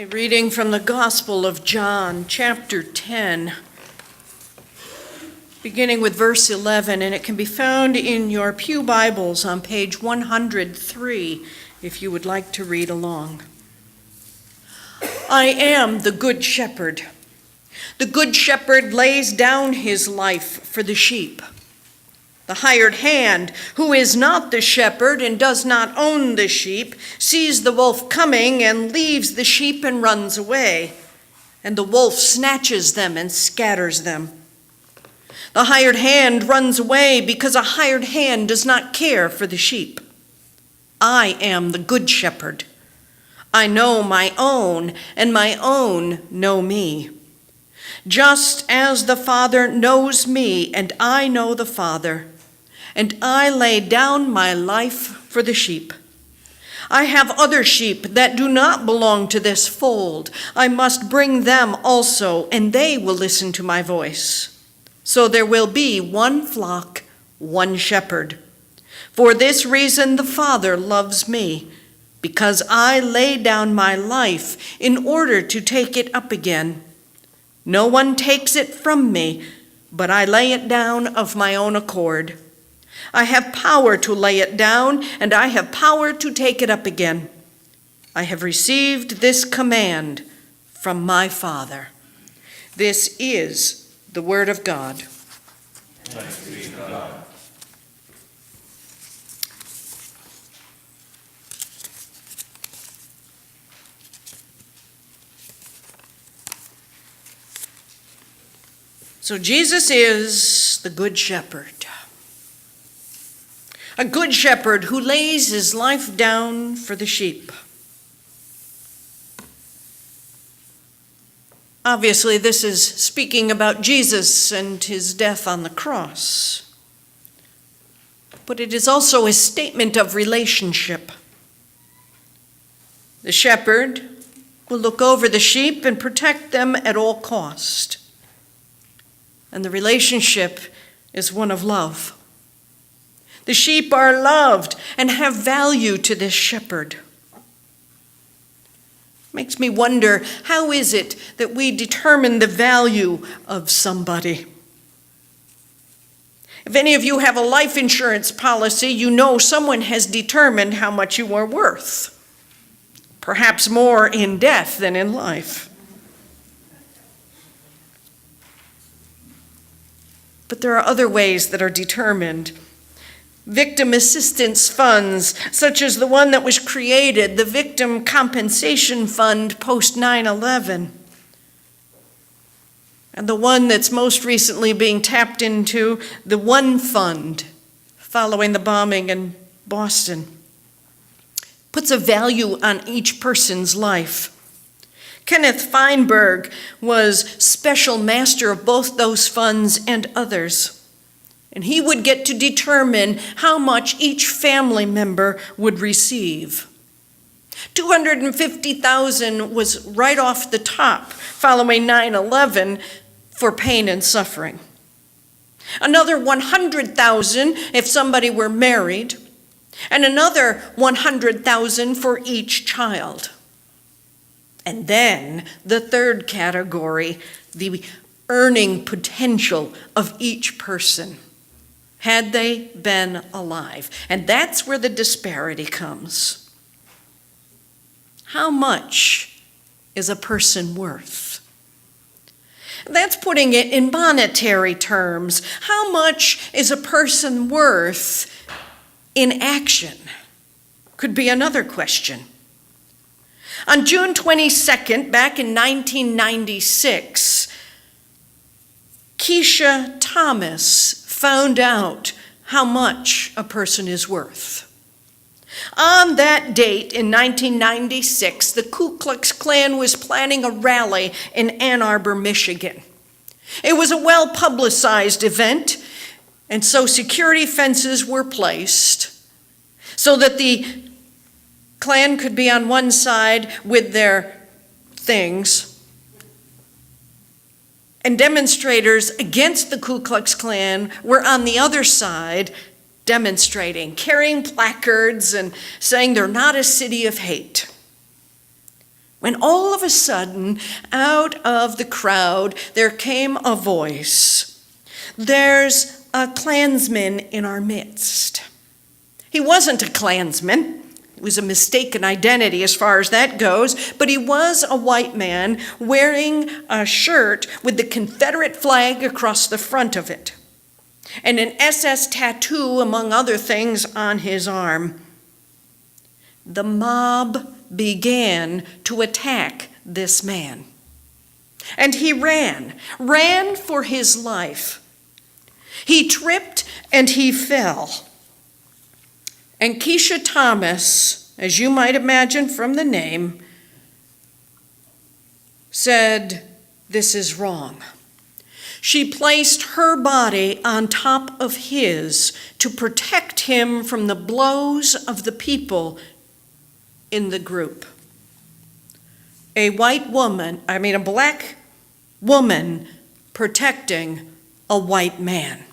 A reading from the Gospel of John, chapter 10, beginning with verse 11, and it can be found in your pew Bibles on page 103, if you would like to read along. I am the good shepherd. The good shepherd lays down his life for the sheep. The hired hand, who is not the shepherd and does not own the sheep, sees the wolf coming and leaves the sheep and runs away, and the wolf snatches them and scatters them. The hired hand runs away because a hired hand does not care for the sheep. I am the good shepherd. I know my own, and my own know me. Just as the Father knows me, and I know the Father, and I lay down my life for the sheep. I have other sheep that do not belong to this fold. I must bring them also, and they will listen to my voice. So there will be one flock, one shepherd. For this reason the Father loves me, because I lay down my life in order to take it up again. No one takes it from me, but I lay it down of my own accord. I have power to lay it down, and I have power to take it up again. I have received this command from my Father. This is the word of God. Thanks be to God. So Jesus is the good shepherd. A good shepherd who lays his life down for the sheep. Obviously, this is speaking about Jesus and his death on the cross. But it is also a statement of relationship. The shepherd will look over the sheep and protect them at all cost. And the relationship is one of love. The sheep are loved and have value to this shepherd. Makes me wonder, how is it that we determine the value of somebody? If any of you have a life insurance policy, you know someone has determined how much you are worth. Perhaps more in death than in life. But there are other ways that are determined. Victim assistance funds, such as the one that was created, the Victim Compensation Fund post 9/11, and the one that's most recently being tapped into, the One Fund, following the bombing in Boston, puts a value on each person's life. Kenneth Feinberg was special master of both those funds and others. And he would get to determine how much each family member would receive. $250,000 was right off the top following 9/11 for pain and suffering. Another $100,000 if somebody were married, and another $100,000 for each child. And then the third category, the earning potential of each person, had they been alive. And that's where the disparity comes. How much is a person worth? That's putting it in monetary terms. How much is a person worth in action? Could be another question. On June 22nd, back in 1996, Keisha Thomas found out how much a person is worth. On that date in 1996, the Ku Klux Klan was planning a rally in Ann Arbor, Michigan. It was a well-publicized event, and so security fences were placed so that the Klan could be on one side with their things, and demonstrators against the Ku Klux Klan were on the other side demonstrating, carrying placards and saying they're not a city of hate. when all of a sudden, out of the crowd, there came a voice. There's a Klansman in our midst. He wasn't a Klansman. It was a mistaken identity as far as that goes, but he was a white man wearing a shirt with the Confederate flag across the front of it, and an SS tattoo, among other things, on his arm. The mob began to attack this man. And he ran for his life. He tripped and he fell. And Keisha Thomas, as you might imagine from the name, said, "This is wrong." She placed her body on top of his to protect him from the blows of the people in the group. A black woman protecting a white man.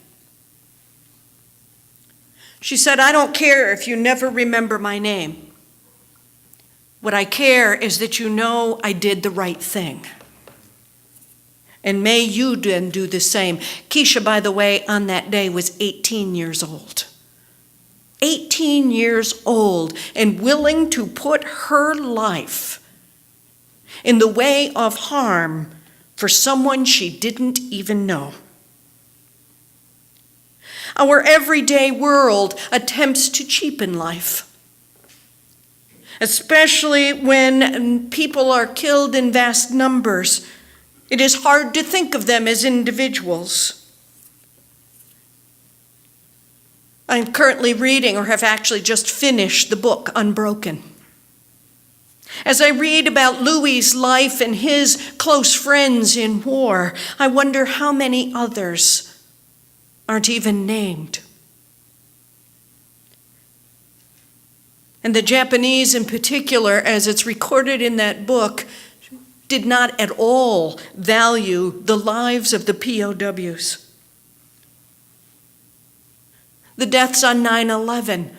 She said, "I don't care if you never remember my name. What I care is that you know I did the right thing. And may you then do the same." Keisha, by the way, on that day was 18 years old. 18 years old, and willing to put her life in the way of harm for someone she didn't even know. Our everyday world attempts to cheapen life, especially when people are killed in vast numbers. It is hard to think of them as individuals. I'm currently reading, or have actually just finished, the book Unbroken. As I read about Louis's life and his close friends in war, I wonder how many others aren't even named. And the Japanese in particular, as it's recorded in that book, did not at all value the lives of the POWs. The deaths on 9/11,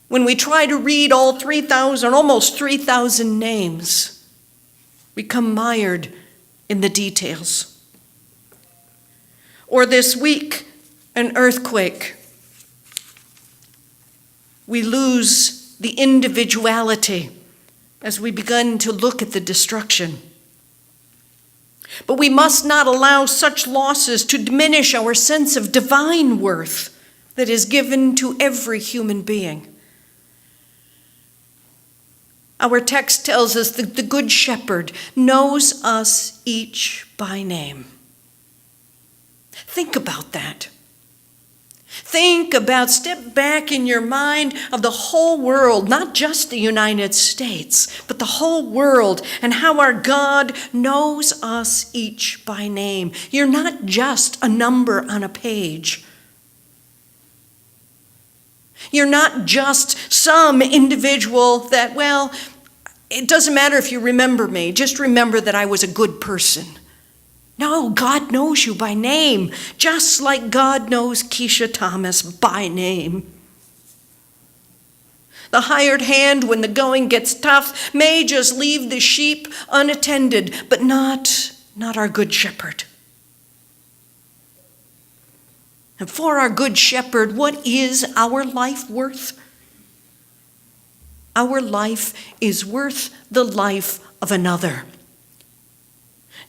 when we try to read all 3,000, almost 3,000 names, become mired in the details. Or this week, an earthquake. We lose the individuality as we begin to look at the destruction. But we must not allow such losses to diminish our sense of divine worth that is given to every human being. Our text tells us that the Good Shepherd knows us each by name. Think about that. Step back in your mind of the whole world, not just the United States, but the whole world, and how our God knows us each by name. You're not just a number on a page. You're not just some individual that, well, it doesn't matter if you remember me, just remember that I was a good person. No, God knows you by name, just like God knows Keisha Thomas by name. The hired hand, when the going gets tough, may just leave the sheep unattended, but not our Good Shepherd. And for our Good Shepherd, what is our life worth? Our life is worth the life of another.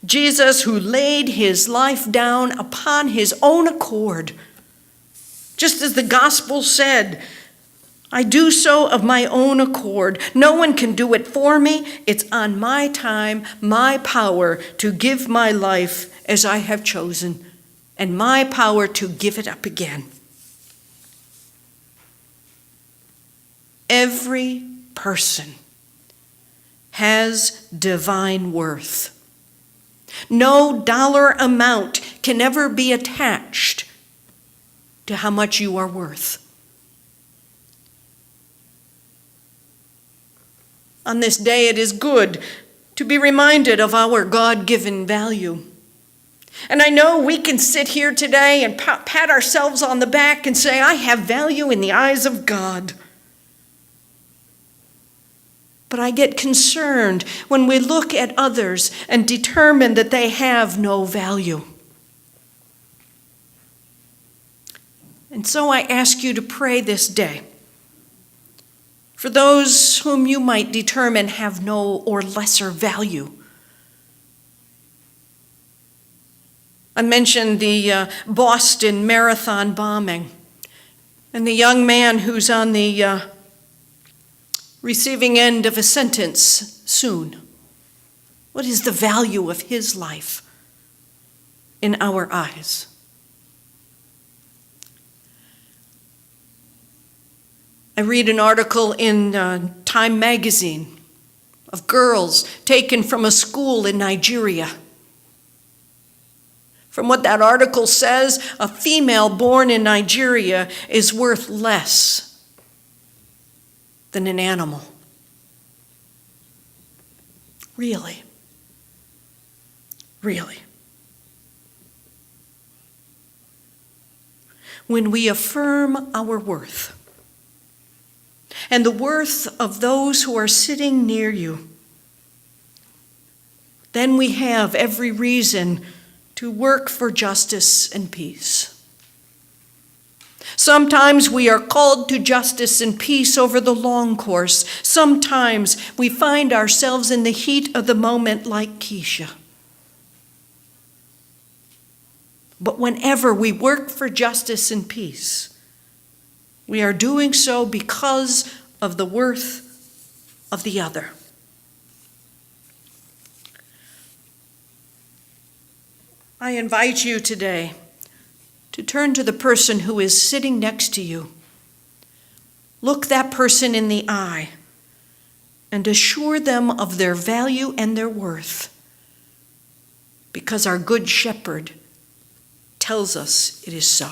Jesus, who laid his life down upon his own accord, just as the gospel said, "I do so of my own accord. No one can do it for me. It's on my time, my power to give my life as I have chosen, and my power to give it up again." Every person has divine worth. No dollar amount can ever be attached to how much you are worth. On this day, it is good to be reminded of our God-given value. And I know we can sit here today and pat ourselves on the back and say, "I have value in the eyes of God." But I get concerned when we look at others and determine that they have no value. And so I ask you to pray this day for those whom you might determine have no or lesser value. I mentioned the Boston Marathon bombing and the young man who's on the receiving end of a sentence soon. What is the value of his life in our eyes? I read an article in Time magazine of girls taken from a school in Nigeria. From what that article says, a female born in Nigeria is worth less than an animal. Really? Really? When we affirm our worth and the worth of those who are sitting near you, then we have every reason to work for justice and peace. Sometimes we are called to justice and peace over the long course. Sometimes we find ourselves in the heat of the moment like Keisha. But whenever we work for justice and peace, we are doing so because of the worth of the other. I invite you today to turn to the person who is sitting next to you. Look that person in the eye and assure them of their value and their worth, because our Good Shepherd tells us it is so.